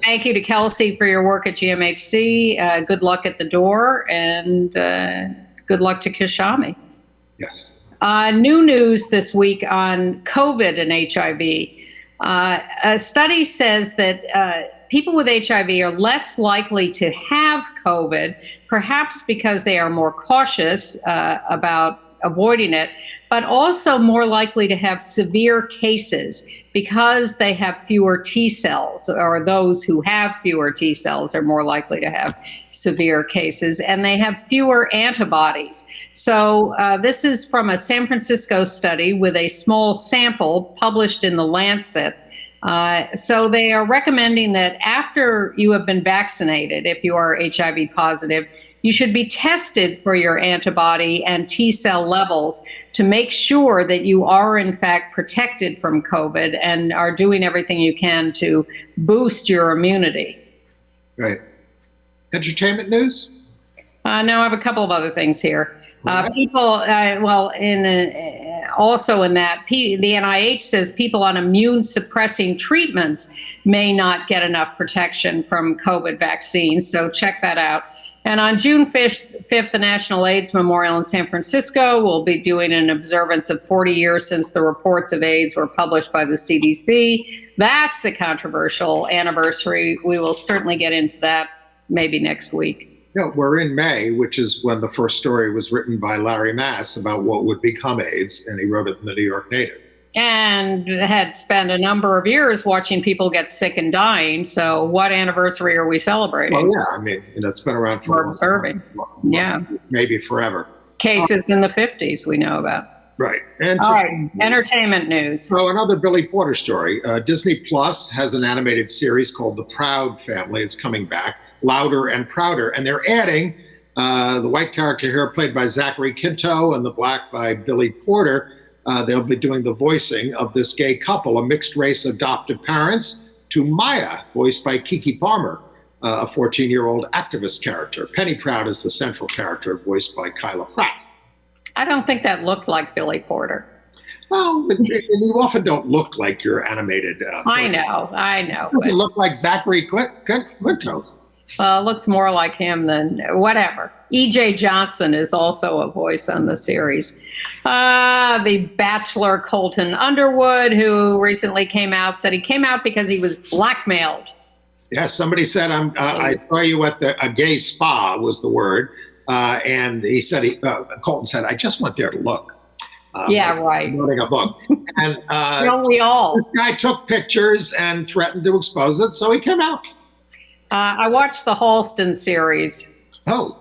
[SPEAKER 3] Thank you to Kelsey for your work at GMHC. Good luck at The Door, and good luck to Kishami.
[SPEAKER 2] Yes.
[SPEAKER 3] New news this week on COVID and HIV. A study says that people with HIV are less likely to have COVID, perhaps because they are more cautious about avoiding it, but also more likely to have severe cases because they have fewer T cells, or those who have fewer T cells are more likely to have severe cases, and they have fewer antibodies. So this is from a San Francisco study with a small sample published in The Lancet. So they are recommending that after you have been vaccinated, if you are HIV positive, you should be tested for your antibody and T cell levels to make sure that you are in fact protected from COVID and are doing everything you can to boost your immunity.
[SPEAKER 2] Right. Entertainment news?
[SPEAKER 3] No, I have a couple of other things here. Also in that, the NIH says people on immune suppressing treatments may not get enough protection from COVID vaccines. So check that out. And on June 5th, the National AIDS Memorial in San Francisco will be doing an observance of 40 years since the reports of AIDS were published by the CDC. That's a controversial anniversary. We will certainly get into that maybe next week.
[SPEAKER 2] Yeah, we're in May, which is when the first story was written by Larry Mass about what would become AIDS, and he wrote it in the New York Native.
[SPEAKER 3] And had spent a number of years watching people get sick and dying. So what anniversary are we celebrating?
[SPEAKER 2] Well, yeah, I mean, it's been around for
[SPEAKER 3] observing. Yeah.
[SPEAKER 2] Maybe forever.
[SPEAKER 3] Cases in the 50s we know about.
[SPEAKER 2] Right. And
[SPEAKER 3] all right, entertainment news.
[SPEAKER 2] So another Billy Porter story. Disney Plus has an animated series called The Proud Family. It's coming back, Louder and Prouder. And they're adding the white character here played by Zachary Quinto and the black by Billy Porter. They'll be doing the voicing of this gay couple, a mixed race adopted parents, to Maya, voiced by Keke Palmer, a 14-year-old activist character. Penny Proud is the central character, voiced by Kyla Pratt.
[SPEAKER 3] I don't think that looked like Billy Porter.
[SPEAKER 2] Well, you often don't look like your animated.
[SPEAKER 3] I know.
[SPEAKER 2] Does it look like Zachary Quinto?
[SPEAKER 3] Well, it looks more like him than whatever. E.J. Johnson is also a voice on the series. The Bachelor Colton Underwood, who recently came out, said he came out because he was blackmailed.
[SPEAKER 2] Yes, somebody said, I saw you at a gay spa was the word. And he said, Colton said, I just went there to look.
[SPEAKER 3] Right.
[SPEAKER 2] Writing a book. And
[SPEAKER 3] don't we all?
[SPEAKER 2] This guy took pictures and threatened to expose it, so he came out.
[SPEAKER 3] I watched the Halston series.
[SPEAKER 2] Oh.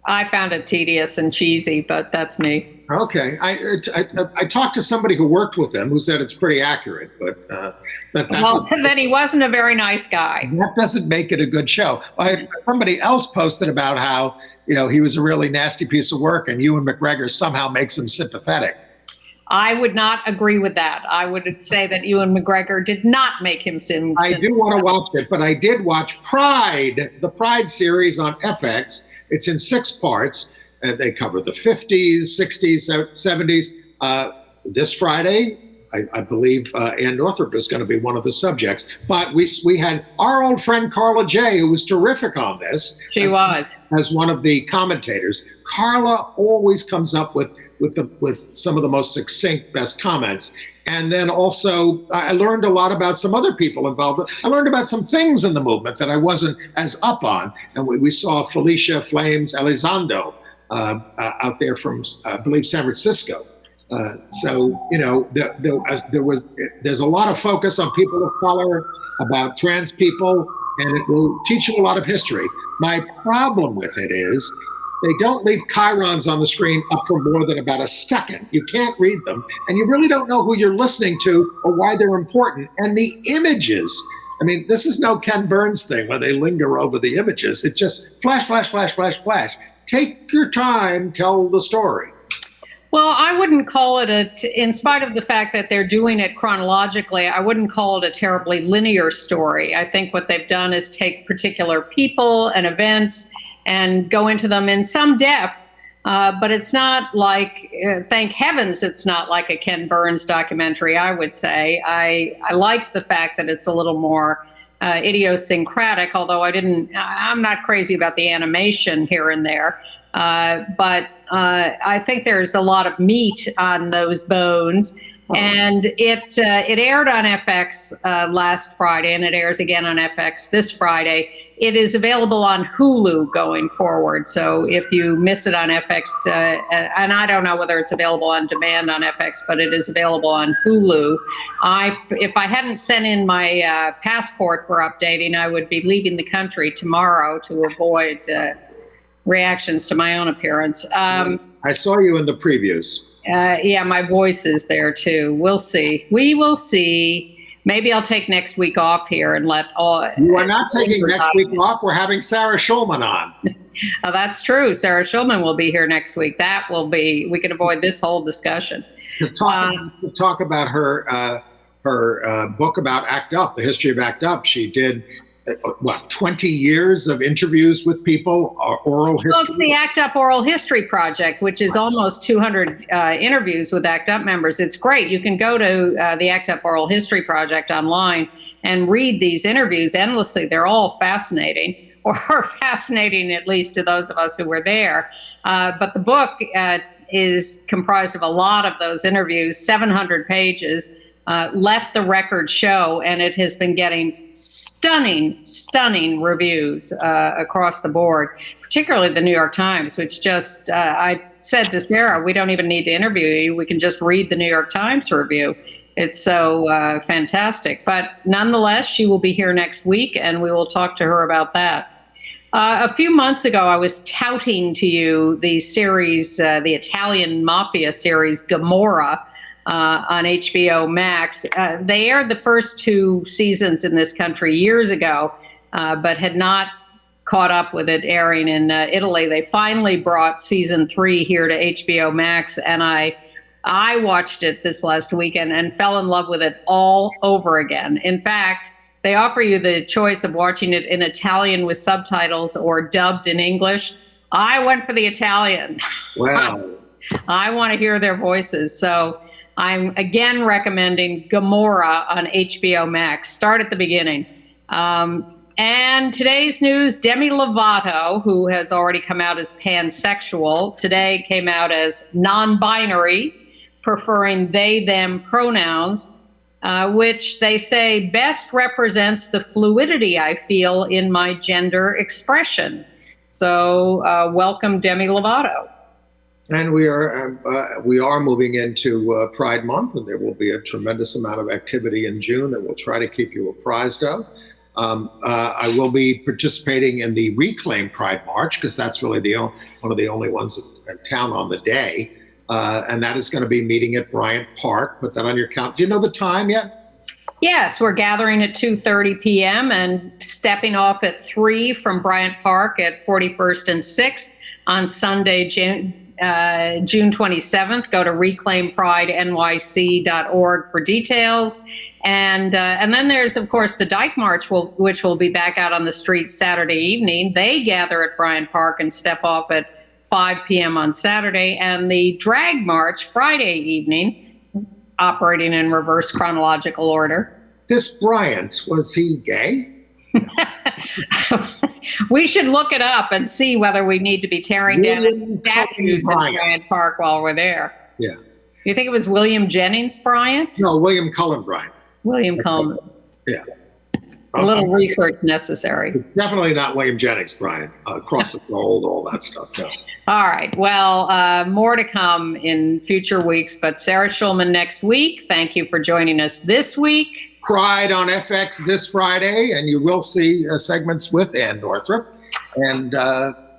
[SPEAKER 3] I found it tedious and cheesy, but that's me.
[SPEAKER 2] Okay. I talked to somebody who worked with him who said it's pretty accurate, but
[SPEAKER 3] then he wasn't a very nice guy.
[SPEAKER 2] That doesn't make it a good show. Somebody else posted about how, he was a really nasty piece of work and Ewan McGregor somehow makes him sympathetic.
[SPEAKER 3] I would not agree with that. I would say that Ewan McGregor did not make him sympathetic.
[SPEAKER 2] I do want to watch it, but I did watch Pride, the Pride series on FX. It's in 6 parts. They cover the 50s, 60s, 70s. This Friday, I believe Ann Northrup is going to be one of the subjects. But we had our old friend Carla J, who was terrific on this.
[SPEAKER 3] She was.
[SPEAKER 2] As one of the commentators. Carla always comes up with some of the most succinct, best comments. And then also, I learned a lot about some other people involved. I learned about some things in the movement that I wasn't as up on. And we saw Felicia Flames Elizondo out there from, I believe, San Francisco. There's a lot of focus on people of color, about trans people, and it will teach you a lot of history. My problem with it is they don't leave chyrons on the screen up for more than about a second. You can't read them, and you really don't know who you're listening to or why they're important. And the images, I mean, this is no Ken Burns thing where they linger over the images. It's just flash, flash, flash, flash, flash. Take your time, tell the story.
[SPEAKER 3] Well, I wouldn't call it in spite of the fact that they're doing it chronologically, I wouldn't call it a terribly linear story. I think what they've done is take particular people and events and go into them in some depth. But it's not like, thank heavens, it's not like a Ken Burns documentary, I would say. I like the fact that it's a little more idiosyncratic, although I'm not crazy about the animation here and there. But I think there's a lot of meat on those bones. And it aired on FX last Friday, and it airs again on FX this Friday. It is available on Hulu going forward. So if you miss it on FX, and I don't know whether it's available on demand on FX, but it is available on Hulu. If I hadn't sent in my passport for updating, I would be leaving the country tomorrow to avoid reactions to my own appearance.
[SPEAKER 2] I saw you in the previews.
[SPEAKER 3] Yeah, my voice is there too. We'll see. We will see. Maybe I'll take next week off here and let all.
[SPEAKER 2] You are not taking next week off. We're having Sarah Schulman on.
[SPEAKER 3] Oh, that's true. Sarah Schulman will be here next week. That will be. We can avoid this whole discussion.
[SPEAKER 2] To talk about her book about ACT UP, the history of ACT UP. She did what, 20 years of interviews with people, oral history?
[SPEAKER 3] Well, it's the ACT UP Oral History Project, which is almost 200 interviews with ACT UP members. It's great. You can go to the ACT UP Oral History Project online and read these interviews endlessly. They're all fascinating, or fascinating at least to those of us who were there. But the book is comprised of a lot of those interviews, 700 pages. Let the Record Show, and it has been getting stunning reviews across the board, particularly the New York Times, which just, I said to Sarah, we don't even need to interview you. We can just read the New York Times review. It's so fantastic. But nonetheless, she will be here next week, and we will talk to her about that. A few months ago, I was touting to you the series, the Italian Mafia series, Gomorrah, on HBO Max. They aired the first 2 seasons in this country years ago, but had not caught up with it airing in Italy. They finally brought season 3 here to HBO Max, and I watched it this last weekend and fell in love with it all over again. In fact, they offer you the choice of watching it in Italian with subtitles or dubbed in English. I went for the Italian.
[SPEAKER 2] Wow.
[SPEAKER 3] I want to hear their voices. So I'm again recommending Gomorrah on HBO Max. Start at the beginning. And today's news, Demi Lovato, who has already come out as pansexual, today came out as non-binary, preferring they, them pronouns, which they say best represents the fluidity I feel in my gender expression. So welcome, Demi Lovato.
[SPEAKER 2] And we are moving into Pride Month, and there will be a tremendous amount of activity in June that we'll try to keep you apprised of. I will be participating in the Reclaim Pride March, because that's really one of the only ones in town on the day. And that is going to be meeting at Bryant Park. Put that on your count. Do you know the time yet?
[SPEAKER 3] Yes, we're gathering at 2:30 p.m. and stepping off at 3 from Bryant Park at 41st and 6th on Sunday, June 27th. Go to reclaimpridenyc.org for details. And then there's, of course, the Dyke March, which will be back out on the streets Saturday evening. They gather at Bryant Park and step off at 5 p.m. on Saturday. And the Drag March Friday evening, operating in reverse chronological order.
[SPEAKER 2] This Bryant, was he gay?
[SPEAKER 3] We should look it up and see whether we need to be tearing down statues at Bryant Park while we're there.
[SPEAKER 2] Yeah.
[SPEAKER 3] You think it was William Jennings Bryant?
[SPEAKER 2] No, William Cullen Bryant.
[SPEAKER 3] William Cullen.
[SPEAKER 2] Yeah.
[SPEAKER 3] A little research necessary.
[SPEAKER 2] Definitely not William Jennings Bryant. Cross of Gold, all that stuff. No.
[SPEAKER 3] All right. Well, more to come in future weeks, but Sarah Schulman next week. Thank you for joining us this week.
[SPEAKER 2] Pride on FX this Friday, and you will see segments with Ann Northrup. And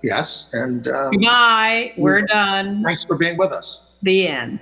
[SPEAKER 2] yes, and
[SPEAKER 3] goodbye. We're done.
[SPEAKER 2] Thanks for being with us.
[SPEAKER 3] The end.